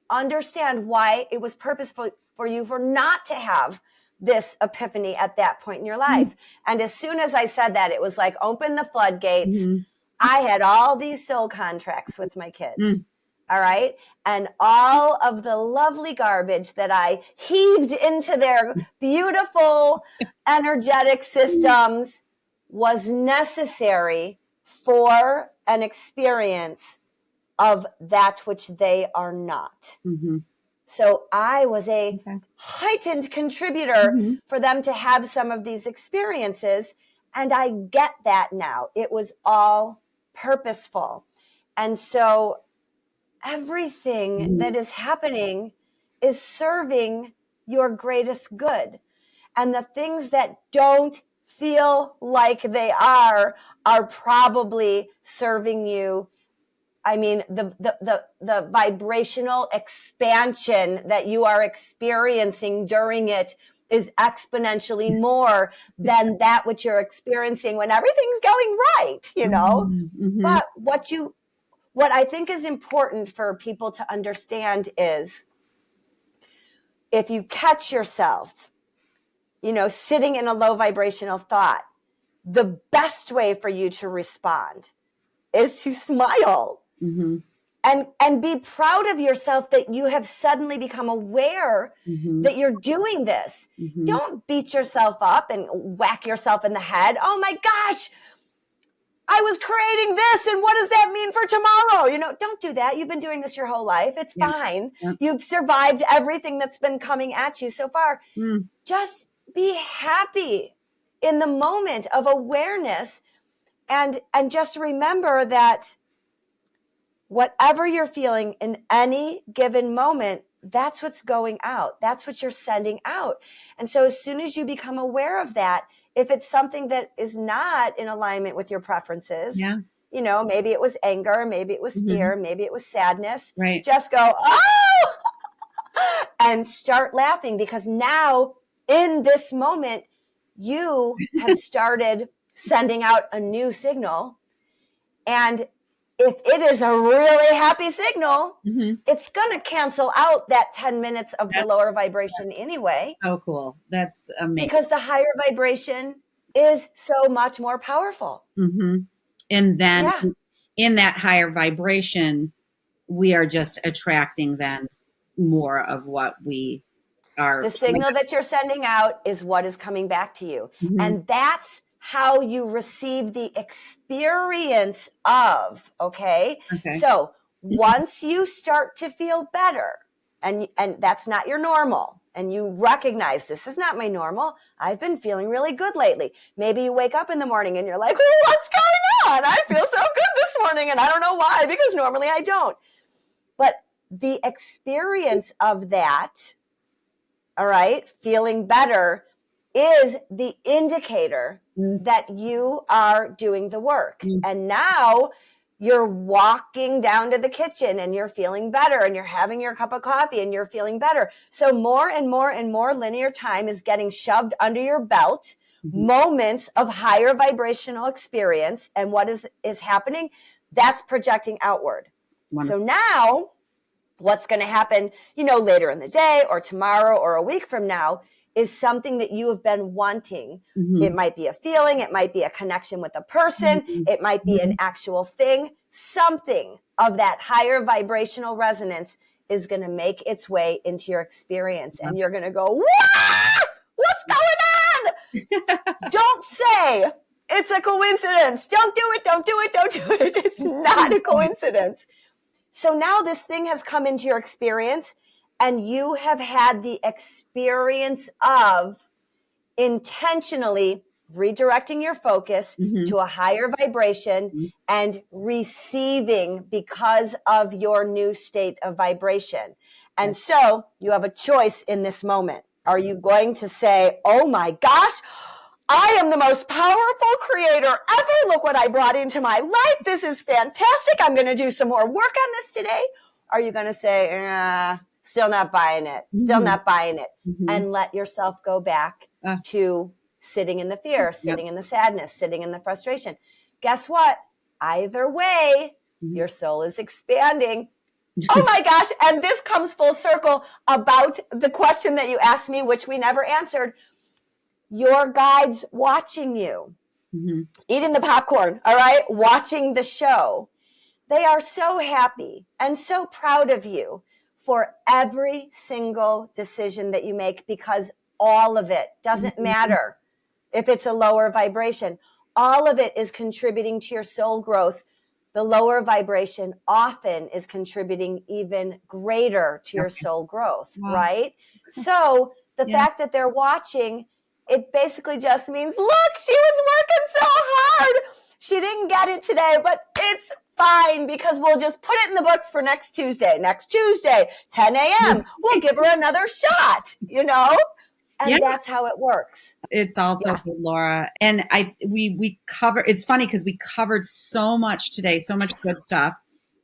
Speaker 2: understand why it was purposeful for you for not to have this epiphany at that point in your life? And as soon as I said that, it was like, open the floodgates. I had all these soul contracts with my kids. All right. And all of the lovely garbage that I heaved into their beautiful energetic systems was necessary for an experience of that which they are not. So I was a heightened contributor for them to have some of these experiences. And I get that now. It was all purposeful. And so everything that is happening is serving your greatest good. And the things that don't feel like they are probably serving you, I mean, the vibrational expansion that you are experiencing during it is exponentially more than that which you're experiencing when everything's going right, you know?
Speaker 1: Mm-hmm.
Speaker 2: But what I think is important for people to understand is if you catch yourself, you know, sitting in a low vibrational thought, the best way for you to respond is to smile.
Speaker 1: Mm-hmm.
Speaker 2: And be proud of yourself that you have suddenly become aware
Speaker 1: Mm-hmm.
Speaker 2: that you're doing this.
Speaker 1: Mm-hmm.
Speaker 2: Don't beat yourself up and whack yourself in the head. Oh my gosh, I was creating this, and what does that mean for tomorrow? You know, don't do that. You've been doing this your whole life. It's fine. You've survived everything that's been coming at you so far. Just be happy in the moment of awareness, and just remember that whatever you're feeling in any given moment, that's what's going out. That's what you're sending out. And so as soon as you become aware of that, if it's something that is not in alignment with your preferences, you know, maybe it was anger, maybe it was fear, maybe it was sadness, just go, oh, and start laughing, because now in this moment, you have started sending out a new signal. And if it is a really happy signal, it's going to cancel out that 10 minutes of the lower vibration anyway.
Speaker 1: So cool. That's amazing.
Speaker 2: Because the higher vibration is so much more powerful.
Speaker 1: And then in that higher vibration, we are just attracting then more of what we are.
Speaker 2: The signal that you're sending out is what is coming back to you. And that's how you receive the experience of, okay? So once you start to feel better, and that's not your normal, and you recognize this is not my normal, I've been feeling really good lately. Maybe you wake up in the morning and you're like, what's going on? I feel so good this morning, and I don't know why, because normally I don't. But the experience of that, all right, feeling better, is the indicator that you are doing the work. And now you're walking down to the kitchen and you're feeling better, and you're having your cup of coffee and you're feeling better. So more and more and more linear time is getting shoved under your belt, moments of higher vibrational experience. And what is happening? That's projecting outward. So now what's going to happen, you know, later in the day or tomorrow or a week from now is something that you have been wanting. It might be a feeling. It might be a connection with a person. It might be an actual thing. Something of that higher vibrational resonance is going to make its way into your experience. And you're going to go, "Wah! What's going on?" Don't say it's a coincidence. Don't do it. Don't do it. Don't do it. It's not a coincidence. So now this thing has come into your experience, and you have had the experience of intentionally redirecting your focus to a higher vibration and receiving because of your new state of vibration. And so you have a choice in this moment. Are you going to say, oh my gosh, I am the most powerful creator ever. Look what I brought into my life. This is fantastic. I'm going to do some more work on this today. Are you going to say, still not buying it, still not buying it, and let yourself go back to sitting in the fear, sitting in the sadness, sitting in the frustration? Guess what? Either way, your soul is expanding. Oh my gosh. And this comes full circle about the question that you asked me, which we never answered. Your guides watching you, eating the popcorn, all right, watching the show. They are so happy and so proud of you for every single decision that you make, because all of it doesn't matter if it's a lower vibration. All of it is contributing to your soul growth. The lower vibration often is contributing even greater to your soul growth, right? So the fact that they're watching, it basically just means, look, she was working so hard. She didn't get it today, but it's fine, because we'll just put it in the books for next Tuesday. Next Tuesday, 10 a.m., we'll give her another shot, you know? And that's how it works.
Speaker 1: It's also good, Laura. And we cover, it's funny because we covered so much today, so much good stuff.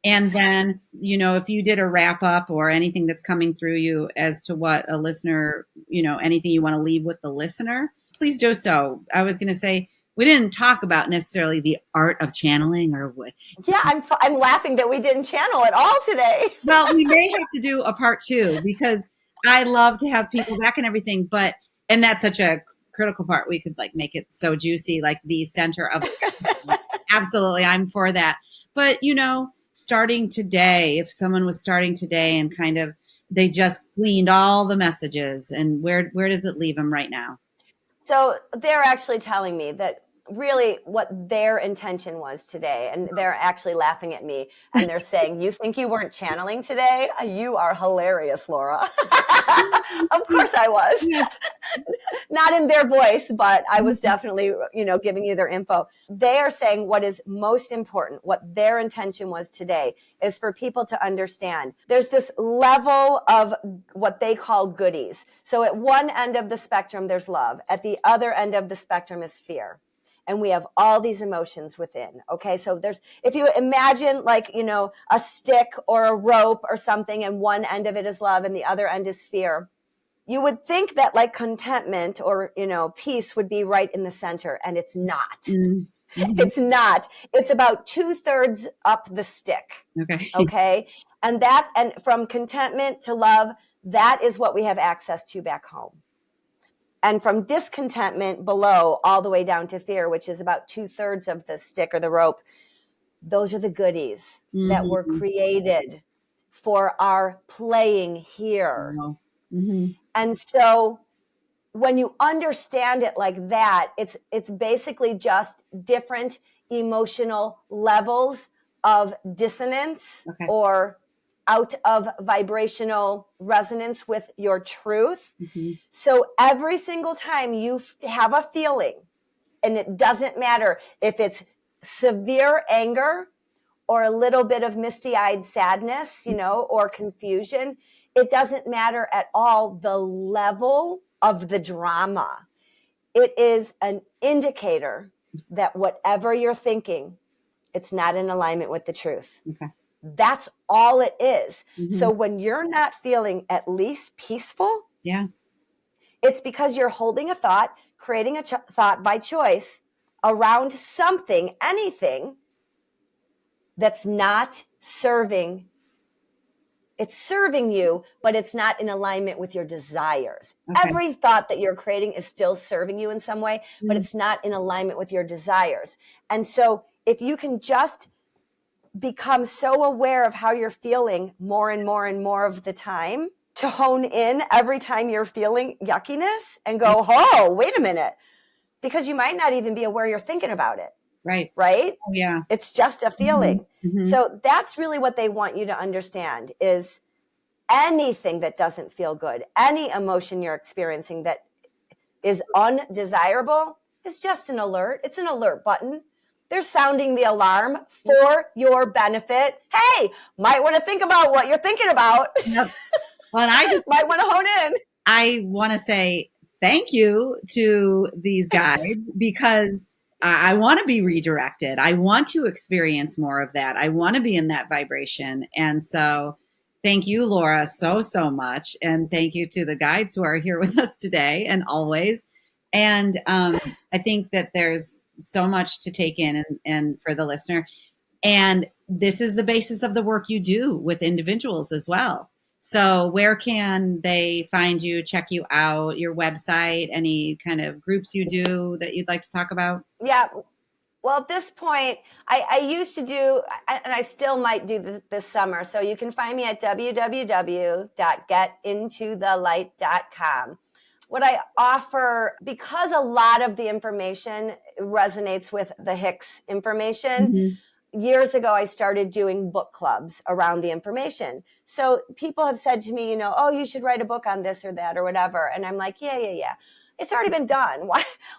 Speaker 1: And then, if you did a wrap up or anything that's coming through you as to what a listener, anything you want to leave with the listener, please do so. I was going to say, we didn't talk about necessarily the art of channeling or what.
Speaker 2: Yeah, I'm laughing that we didn't channel at all today.
Speaker 1: Well, we may have to do a part 2 because I love to have people back and everything, and that's such a critical part. We could like make it so juicy, like the center of absolutely. I'm for that. But, starting today, if someone was starting today and kind of, they just gleaned all the messages, and where does it leave them right now?
Speaker 2: So they're actually telling me that really what their intention was today, and they're actually laughing at me, and they're saying, you think you weren't channeling today? You are hilarious, Laura. Of course I was. Not in their voice, but I was definitely, giving you their info. They are saying what is most important, what their intention was today, is for people to understand there's this level of what they call goodies. So at one end of the spectrum, there's love. At the other end of the spectrum is fear. And we have all these emotions within. Okay. So if you imagine like, a stick or a rope or something, and one end of it is love and the other end is fear, you would think that like contentment or, peace would be right in the center, and it's not. Mm-hmm. It's not. It's about 2/3 up the stick.
Speaker 1: Okay.
Speaker 2: Okay. And from contentment to love, that is what we have access to back home. And from discontentment below all the way down to fear, which is about 2/3 of the stick or the rope, those are the goodies that were created for our playing here.
Speaker 1: Mm-hmm.
Speaker 2: And so when you understand it like that, it's basically just different emotional levels of dissonance or out of vibrational resonance with your truth. Mm-hmm. So every single time you have a feeling, and it doesn't matter if it's severe anger or a little bit of misty-eyed sadness, or confusion, it doesn't matter at all the level of the drama. It is an indicator that whatever you're thinking, it's not in alignment with the truth. Okay. That's all it is. Mm-hmm. So when you're not feeling at least peaceful, it's because you're holding a thought, creating a thought by choice around something, anything that's not serving. It's serving you, but it's not in alignment with your desires. Okay. Every thought that you're creating is still serving you in some way, but it's not in alignment with your desires. And so if you can just become so aware of how you're feeling more and more and more of the time, to hone in every time you're feeling yuckiness and go, oh, wait a minute, because you might not even be aware you're thinking about it. Right. Right?
Speaker 1: Oh, yeah.
Speaker 2: It's just a feeling. Mm-hmm. So that's really what they want you to understand is anything that doesn't feel good, any emotion you're experiencing that is undesirable is just an alert. It's an alert button. They're sounding the alarm for your benefit. Hey, might want to think about what you're thinking about. Yep.
Speaker 1: Well, I just
Speaker 2: might want to hone in.
Speaker 1: I want to say thank you to these guides because I want to be redirected. I want to experience more of that. I want to be in that vibration. And so thank you, Laura, so much. And thank you to the guides who are here with us today and always. And I think that there's so much to take in and for the listener. And this is the basis of the work you do with individuals as well. So where can they find you, check you out, your website, any kind of groups you do that you'd like to talk about?
Speaker 2: Yeah. Well, at this point, I used to do, and I still might do this summer. So you can find me at www.getintothelight.com. What I offer, because a lot of the information resonates with the Hicks information, years ago, I started doing book clubs around the information. So people have said to me, oh, you should write a book on this or that or whatever. And I'm like, yeah. It's already been done.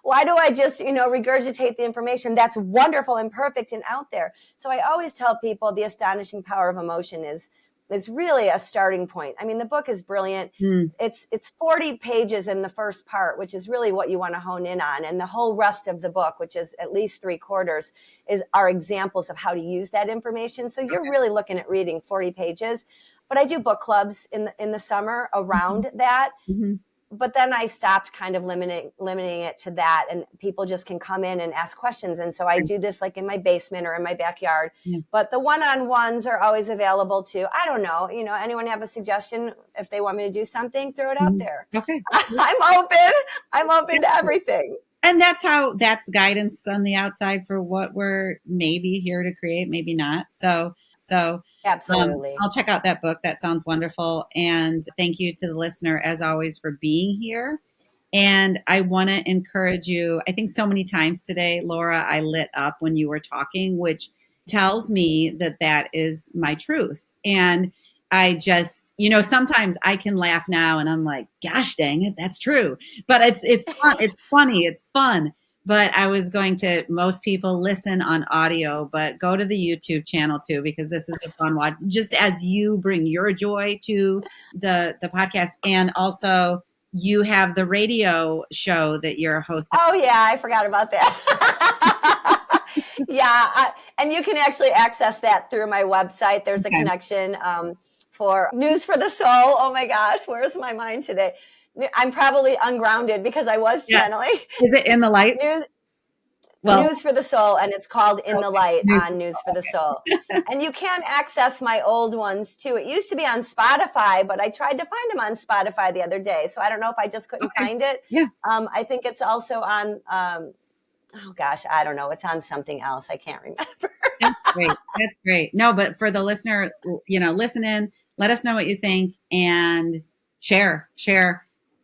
Speaker 2: Why do I just, regurgitate the information that's wonderful and perfect and out there? So I always tell people the astonishing power of emotion is is really a starting point. I mean, the book is brilliant. It's 40 pages in the first part, which is really what you want to hone in on. And the whole rest of the book, which is at least 3/4, are examples of how to use that information. So you're really looking at reading 40 pages. But I do book clubs in the summer around that. But then I stopped kind of limiting it to that, and people just can come in and ask questions. And so I do this like in my basement or in my backyard, but the one-on-ones are always available too. I don't know, anyone have a suggestion? If they want me to do something, throw it out there.
Speaker 1: Okay.
Speaker 2: I'm open to everything.
Speaker 1: And that's guidance on the outside for what we're maybe here to create, maybe not. So
Speaker 2: absolutely.
Speaker 1: I'll check out that book. That sounds wonderful. And thank you to the listener, as always, for being here. And I want to encourage you. I think so many times today, Laura, I lit up when you were talking, which tells me that is my truth. And I just, sometimes I can laugh now and I'm like, gosh, dang it, that's true. But it's fun. It's funny. It's fun. But I was going to, most people listen on audio, but go to the YouTube channel too, because this is a fun watch, just as you bring your joy to the podcast. And also you have the radio show that you're hosting.
Speaker 2: Oh yeah, I forgot about that. Yeah. And you can actually access that through my website. There's a connection for News for the Soul. Oh my gosh, where's my mind today? I'm probably ungrounded because I was channeling.
Speaker 1: Is it In the Light?
Speaker 2: News for the Soul, and it's called In the Light on News for the Soul. And you can access my old ones too. It used to be on Spotify, but I tried to find them on Spotify the other day. So I don't know if I just couldn't find it.
Speaker 1: Yeah.
Speaker 2: I think it's also on, oh gosh, I don't know. It's on something else. I can't remember.
Speaker 1: That's great. No, but for the listener, listen in, let us know what you think, and share.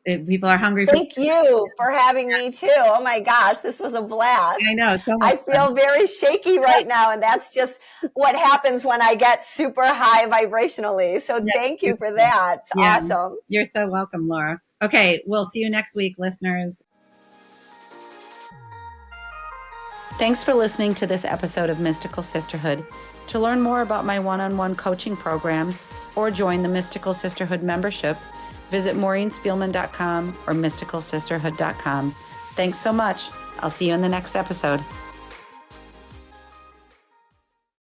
Speaker 1: If people are hungry.
Speaker 2: Thank you for having me too. Oh my gosh, this was a blast.
Speaker 1: I know. So much
Speaker 2: I feel
Speaker 1: fun.
Speaker 2: very shaky right now, and that's just what happens when I get super high vibrationally. So thank you for that. It's awesome.
Speaker 1: You're so welcome, Laura. Okay, we'll see you next week, listeners. Thanks for listening to this episode of Mystical Sisterhood. To learn more about my one-on-one coaching programs or join the Mystical Sisterhood membership, visit MaureenSpielman.com or MysticalSisterhood.com. Thanks so much. I'll see you in the next episode.